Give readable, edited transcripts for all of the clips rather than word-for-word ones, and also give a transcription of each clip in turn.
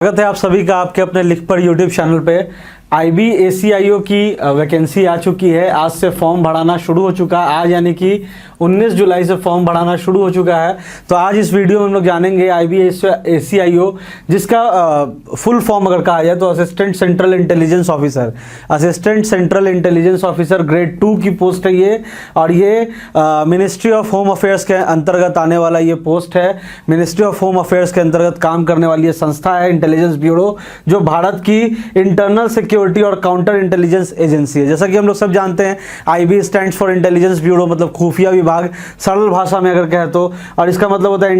स्वागत है आप सभी का आपके अपने लिख पर यूट्यूब चैनल पे। IB/ACIO की वैकेंसी आ चुकी है। आज से फॉर्म भराना शुरू हो चुका है। आज यानी कि 19 जुलाई से फॉर्म भराना शुरू हो चुका है। तो आज इस वीडियो में हम लोग जानेंगे IB/ACIO, जिसका फुल फॉर्म अगर कहा जाए तो assistant central intelligence officer. Assistant central intelligence officer grade 2 की पोस्ट है ये, और ये मिनिस्ट्री ऑफ होम अफेयर्स के अंतर्गत आने वाला ये पोस्ट है। मिनिस्ट्री ऑफ होम अफेयर्स के अंतर्गत काम करने वाली ये संस्था है, इंटेलिजेंस ब्यूरो, जो भारत की इंटरनल सिक्योरिटी और काउंटर इंटेलिजेंस एजेंसी है। जैसा कि हम लोग सब जानते हैं, IB stands for intelligence bureau, मतलब खुफिया विभाग सरल भाषा में अगर कहे तो, और इसका मतलब होता है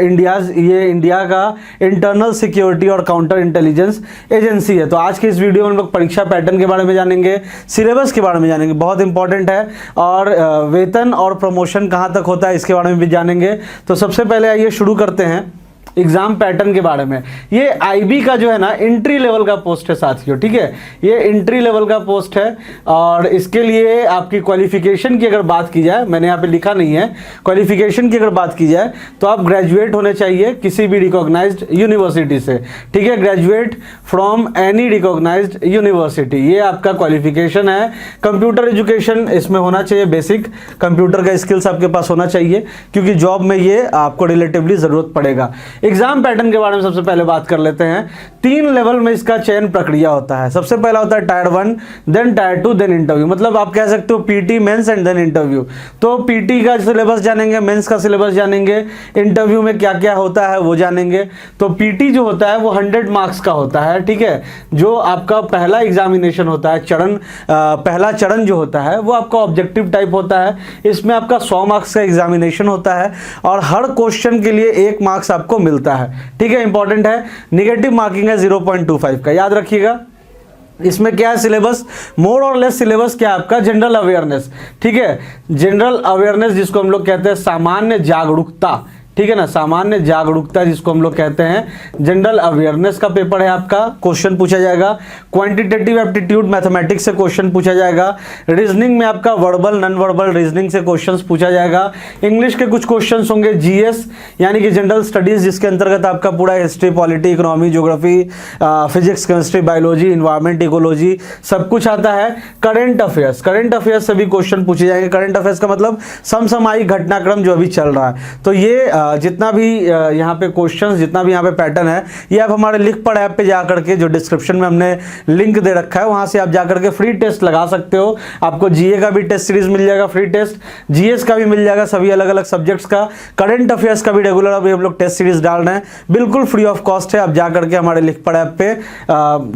इंडिया का इंटरनल सिक्योरिटी और काउंटर इंटेलिजेंस एजेंसी है। तो आज के इस वीडियो में हम लोग परीक्षा पैटर्न के बारे में जानेंगे, सिलेबस के बारे में जानेंगे, बहुत इंपॉर्टेंट है, और वेतन और प्रमोशन कहाँ तक होता है इसके बारे में भी जानेंगे। तो सबसे पहले आइए शुरू करते हैं एग्जाम पैटर्न के बारे में। ये IB का जो है ना एंट्री लेवल का पोस्ट है साथियों, ठीक है, ये एंट्री लेवल का पोस्ट है। और इसके लिए आपकी क्वालिफिकेशन की अगर बात की जाए, मैंने यहाँ पे लिखा नहीं है, क्वालिफिकेशन की अगर बात की जाए तो आप ग्रेजुएट होने चाहिए किसी भी रिकॉग्नाइज्ड यूनिवर्सिटी से, ठीक है, graduate from any recognised university, ये आपका क्वालिफिकेशन है। कंप्यूटर एजुकेशन इसमें होना चाहिए, बेसिक कंप्यूटर का स्किल्स आपके पास होना चाहिए, क्योंकि जॉब में ये आपको रिलेटिवली जरूरत पड़ेगा। एग्जाम पैटर्न के बारे में सबसे पहले बात कर लेते हैं। 3 लेवल में इसका चयन प्रक्रिया होता है। सबसे पहला होता है tier 1, then tier 2, then interview. मतलब आप कह सकते हो PT mains and then interview. तो PT का सिलेबस जानेंगे, मेंस का सिलेबस जानेंगे, इंटरव्यू में क्या क्या होता है वो जानेंगे। तो PT जो होता है वो 100 मार्क्स का होता है, ठीक है। जो आपका पहला एग्जामिनेशन होता है, पहला चरण जो होता है वो आपका ऑब्जेक्टिव टाइप होता है। इसमें आपका 100 मार्क्स का एग्जामिनेशन होता है, और हर क्वेश्चन के लिए 1 मार्क्स आपको मिलता है, ठीक है, इंपॉर्टेंट है। निगेटिव मार्किंग है 0.25 का, याद रखिएगा। इसमें क्या है सिलेबस, मोर और लेस सिलेबस क्या है आपका, जनरल अवेयरनेस, ठीक है, जनरल अवेयरनेस जिसको हम लोग कहते हैं सामान्य जागरूकता, ठीक है ना, सामान्य जागरूकता जिसको हम लोग कहते हैं, जनरल अवेयरनेस का पेपर है आपका। क्वेश्चन पूछा जाएगा, क्वांटिटेटिव एप्टीट्यूड मैथमेटिक्स से क्वेश्चन पूछा जाएगा, रीजनिंग में आपका वर्बल नॉन वर्बल रीजनिंग से क्वेश्चंस पूछा जाएगा, इंग्लिश के कुछ क्वेश्चंस होंगे, GS यानी कि जनरल स्टडीज, जिसके अंतर्गत आपका पूरा history, polity, economy, geography, physics, chemistry, biology, environment, ecology सब कुछ आता है। करंट अफेयर्स, करंट अफेयर्स से भी क्वेश्चन पूछे जाएंगे। करंट अफेयर्स का मतलब समसामयिक घटनाक्रम जो अभी चल रहा है। तो ये जितना भी यहाँ पे क्वेश्चंस, जितना भी यहाँ पे पैटर्न है, ये आप हमारे लिख पढ़ ऐप पे जा करके, जो डिस्क्रिप्शन में हमने लिंक दे रखा है, वहां से आप जा करके फ्री टेस्ट लगा सकते हो। आपको GA का भी टेस्ट सीरीज मिल जाएगा, फ्री टेस्ट, GS का भी मिल जाएगा, सभी अलग अलग सब्जेक्ट्स का, करंट अफेयर्स का भी रेगुलर अभी हम लोग टेस्ट सीरीज डाल रहे हैं, बिल्कुल फ्री ऑफ कॉस्ट है। आप जा करके हमारे लिख पढ़ ऐप पे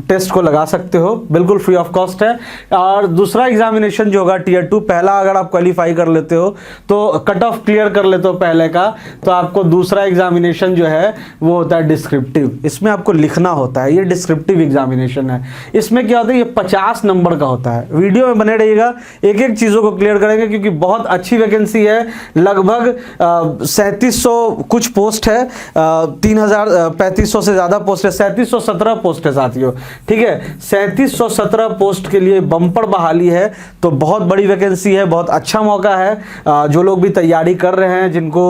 टेस्ट को लगा सकते हो, बिल्कुल फ्री ऑफ कॉस्ट है। और दूसरा एग्जामिनेशन जो होगा Tier 2, पहला अगर आप क्वालिफाई कर लेते हो तो कट ऑफ क्लियर कर लेते हो पहले का, तो आपको दूसरा एग्जामिनेशन जो है वो होता है डिस्क्रिप्टिव। इसमें आपको लिखना होता है, ये डिस्क्रिप्टिव एग्जामिनेशन है। इसमें क्या होता है, ये 50 नंबर का होता है। वीडियो में बने रहिएगा, एक एक चीजों को क्लियर करेंगे, क्योंकि बहुत अच्छी वैकेंसी है। लगभग 3700 कुछ पोस्ट है, 3500 से ज्यादा पोस्ट है, 3717 पोस्ट है साथियों, ठीक है, 3717 पोस्ट के लिए बम्पर बहाली है। तो बहुत बड़ी वैकेंसी है, बहुत अच्छा मौका है। जो लोग भी तैयारी कर रहे हैं, जिनको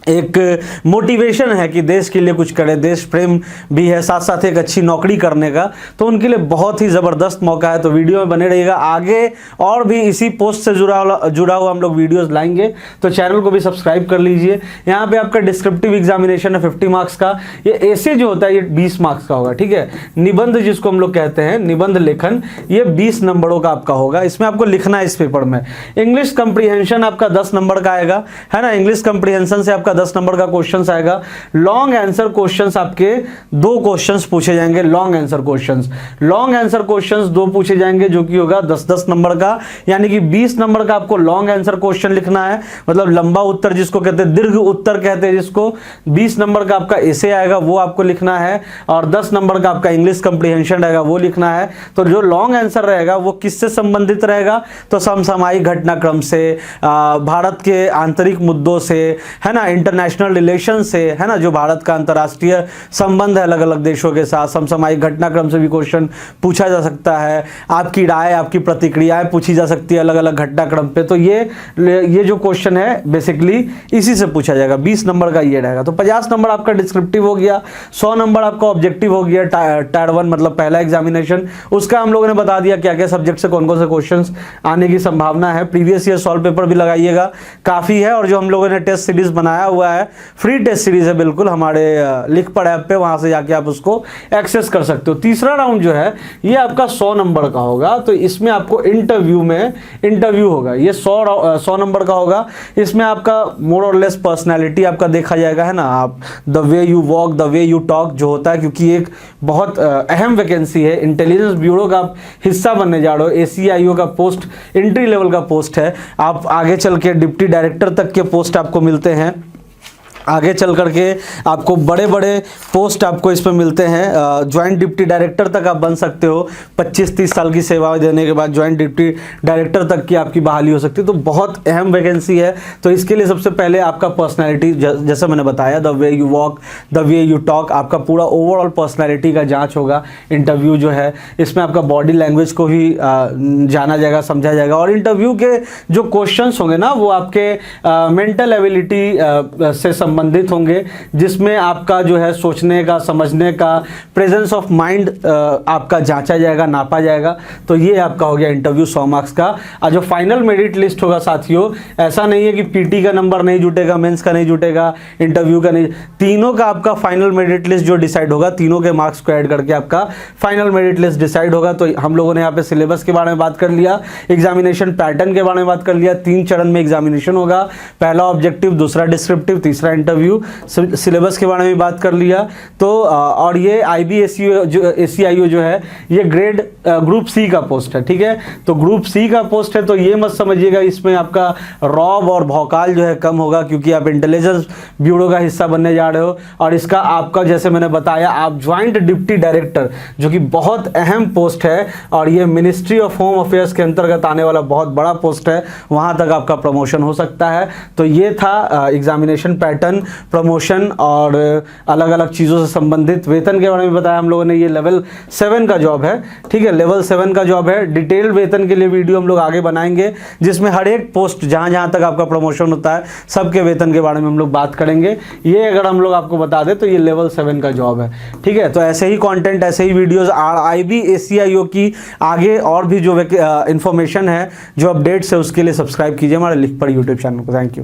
एक मोटिवेशन है कि देश के लिए कुछ करें, देश प्रेम भी है, साथ साथ एक अच्छी नौकरी करने का, तो उनके लिए बहुत ही ज़बरदस्त मौका है। तो वीडियो में बने रहिएगा, आगे और भी इसी पोस्ट से जुड़ा हुआ हम लोग वीडियोस लाएंगे, तो चैनल को भी सब्सक्राइब कर लीजिए। यहाँ पे आपका डिस्क्रिप्टिव एग्जामिनेशन है 50 मार्क्स का। ये ऐसे जो होता है ये 20 मार्क्स का होगा, ठीक है। निबंध जिसको हम लोग कहते हैं, निबंध लेखन, ये 20 नंबरों का आपका होगा। इसमें आपको लिखना है इस पेपर में। इंग्लिश कंप्रीहेंशन आपका 10 नंबर का आएगा, है ना, इंग्लिश कंप्रीहेंशन से आपका 10 नंबर का क्वेश्चंस आएगा। लॉन्ग आंसर क्वेश्चंस आपके 2 क्वेश्चंस पूछे जाएंगे, long answer questions, long answer questions 2 पूछे जाएंगे, जो कि होगा 10-10 नंबर का, यानी कि 20 नंबर का आपको लॉन्ग आंसर क्वेश्चन लिखना है, मतलब लंबा उत्तर जिसको कहते हैं, दीर्घ उत्तर कहते हैं जिसको। 20 नंबर का आपका एसे आएगा, वो आपको लिखना है, और 10 नंबर का आपका इंग्लिश कंप्रीहेंशन रहेगा, वो लिखना है। तो जो लॉन्ग आंसर रहेगा वो किससे संबंधित रहेगा, तो समसामयिक घटनाक्रम से, भारत के आंतरिक मुद्दों से, है ना, इंटरनेशनल रिलेशन से, है ना, जो भारत का अंतर्राष्ट्रीय संबंध है अलग अलग देशों के साथ, समसामयिक घटनाक्रम से भी क्वेश्चन पूछा जा सकता है। आपकी राय, आपकी प्रतिक्रियाएं पूछी जा सकती है अलग अलग घटनाक्रम पे। तो ये जो क्वेश्चन है बेसिकली इसी से पूछा जाएगा। 20 नंबर का ये रहेगा। तो 50 नंबर आपका डिस्क्रिप्टिव हो गया, 100 नंबर आपका ऑब्जेक्टिव हो गया। टायर 1 मतलब पहला एग्जामिनेशन, उसका हम लोगों ने बता दिया क्या क्या सब्जेक्ट से कौन कौन से क्वेश्चंस आने की संभावना है। प्रीवियस ईयर सॉल्व पेपर भी लगाइएगा, काफी है। और जो हम लोगों ने टेस्ट सीरीज बनाया हुआ है, फ्री टेस्ट सीरीज है बिल्कुल, हमारे लिख पढ़ ऐप पे, वहां से जाके आप उसको एक्सेस कर सकते हो। तीसरा राउंड जो है ये आपका 100 नंबर का होगा। तो इसमें आपको इंटरव्यू होगा, ये 100 नंबर का होगा। इसमें आपका मोर और लेस पर्सनैलिटी आपका देखा जाएगा, है ना, आप the way you walk, the way you talk जो होता है, क्योंकि एक बहुत अहम वैकेंसी है, इंटेलिजेंस ब्यूरो का आप हिस्सा बनने जा रहे हो। ACIO का पोस्ट एंट्री लेवल का पोस्ट है। आप आगे चल के डिप्टी डायरेक्टर तक के पोस्ट आपको मिलते हैं, आगे चल करके आपको बड़े बड़े पोस्ट आपको इसमें मिलते हैं। ज्वाइंट डिप्टी डायरेक्टर तक आप बन सकते हो। 25-30 साल की सेवा देने के बाद ज्वाइंट डिप्टी डायरेक्टर तक की आपकी बहाली हो सकती है। तो बहुत अहम वैकेंसी है। तो इसके लिए सबसे पहले आपका पर्सनैलिटी, जैसे मैंने बताया, the way you walk, the way you talk, आपका पूरा ओवरऑल पर्सनैलिटी का जाँच होगा। इंटरव्यू जो है इसमें आपका बॉडी लैंग्वेज को भी जाना जाएगा, समझा जाएगा। और इंटरव्यू के जो क्वेश्चन होंगे ना, वो आपके मेंटल एबिलिटी से संबंधित होंगे, जिसमें आपका जो है सोचने का, समझने का, प्रेजेंस ऑफ माइंड आपका जांचा जाएगा, नापा जाएगा। तो ये आपका हो गया इंटरव्यू 100 मार्क्स का। और जो फाइनल मेरिट लिस्ट होगा साथियों, ऐसा नहीं है कि पीटी का नंबर नहीं जुटेगा, मेंस का नहीं जुटेगा, इंटरव्यू का नहीं, तीनों का आपका फाइनल मेरिट लिस्ट जो डिसाइड होगा, तीनों के मार्क्स को ऐड करके आपका फाइनल मेरिट लिस्ट डिसाइड होगा। तो हम लोगों ने यहाँ पे सिलेबस के बारे में बात कर लिया, एग्जामिनेशन पैटर्न के बारे में बात कर लिया। 3 चरण में एग्जामिनेशन होगा, पहला ऑब्जेक्टिव, दूसरा डिस्क्रिप्टिव, तीसरा इंटरव्यू। सिलेबस के बारे में बात कर लिया। तो और ये IB ACIO जो है ये ग्रुप सी का पोस्ट है, ठीक है। तो ग्रुप सी का पोस्ट है, तो ये मत समझिएगा इसमें आपका रौब और भौकाल जो है कम होगा, क्योंकि आप इंटेलिजेंस ब्यूरो का हिस्सा बनने जा रहे हो। और इसका आपका, जैसे मैंने बताया, आप ज्वाइंट डिप्टी डायरेक्टर, जो कि बहुत अहम पोस्ट है, और ये मिनिस्ट्री ऑफ होम अफेयर्स के अंतर्गत आने वाला बहुत बड़ा पोस्ट है, वहां तक आपका प्रमोशन हो सकता है। तो ये था एग्जामिनेशन पैटर्न, प्रमोशन और अलग अलग चीज़ों से संबंधित। वेतन के बारे में बताया हम लोगों ने, ये लेवल 7 का जॉब है, ठीक है, लेवल 7 का जॉब है। डिटेल वेतन के लिए वीडियो हम लोग आगे बनाएंगे, जिसमें हर एक पोस्ट जहां जहां तक आपका प्रमोशन होता है, सबके वेतन के बारे में हम लोग बात करेंगे। ये अगर हम लोग आपको बता दें तो ये लेवल 7 का जॉब है, ठीक है। तो ऐसे ही कंटेंट, ऐसे ही वीडियोस IB ACIO की आगे और भी जो इंफॉर्मेशन है, जो अपडेट्स है, उसके लिए सब्सक्राइब कीजिए हमारे लिख पढ़ यूट्यूब चैनल को। Thank you.